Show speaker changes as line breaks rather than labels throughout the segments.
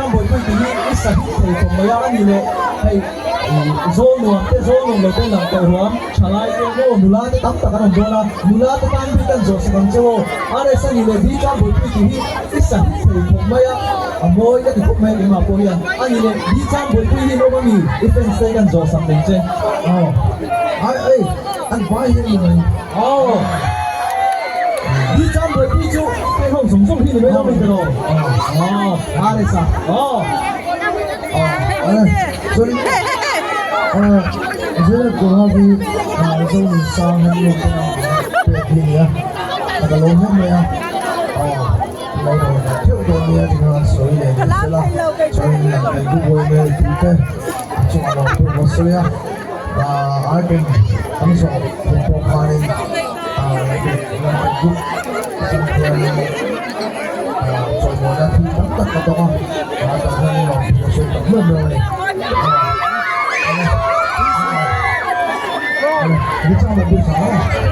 trang bồi quy tí ít sạch thì cũng mấy anh nhìn hay dô nuông đầu tiên là cầu huống trả lại cái ngô nula cái tắm tất cả đồng đô la nula cái tan bị cần dỗ sẽ bằng châu ở đây sang nhìn đi trang bồi quy tí ít sạch thì cũng mấy môi cái cũng mấy cái mà cô hiền anh nhìn đi trang bồi quy đi nó có gì ít bên xây cần dỗ sắm đến trên ai anh phải như này đi trang bồi quy chú cái không sống sống thì mới đâu mình rồi đây sao
sorry giờ cô đi rồi sang hôm nay thì cái lỗ hôm nay lâu rồi thiếu đồ này thì nó sôi lên sẽ là cho nên là cái bụi này thì cái chúng nó cũng có sôi và ai cũng ăn sổ cũng có khoai cái bụi xong rồi rồi mọi người thì tất cả các bạn và tất cả những người có sôi tận luôn rồi đi trong một buổi sáng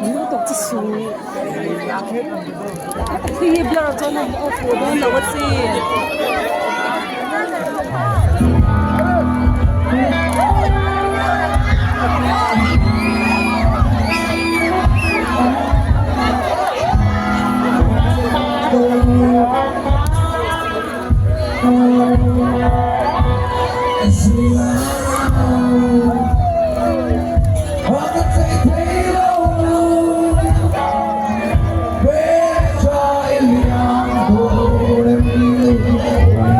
Minuto ci su. Thì bây giờ cho nó một phút nữa là what see.
Hãy subscribe cho kênh Ghiền Mì Gõ để không bỏ lỡ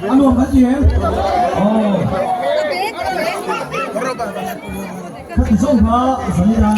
anh luôn cái gì em các cái sông phá xảy ra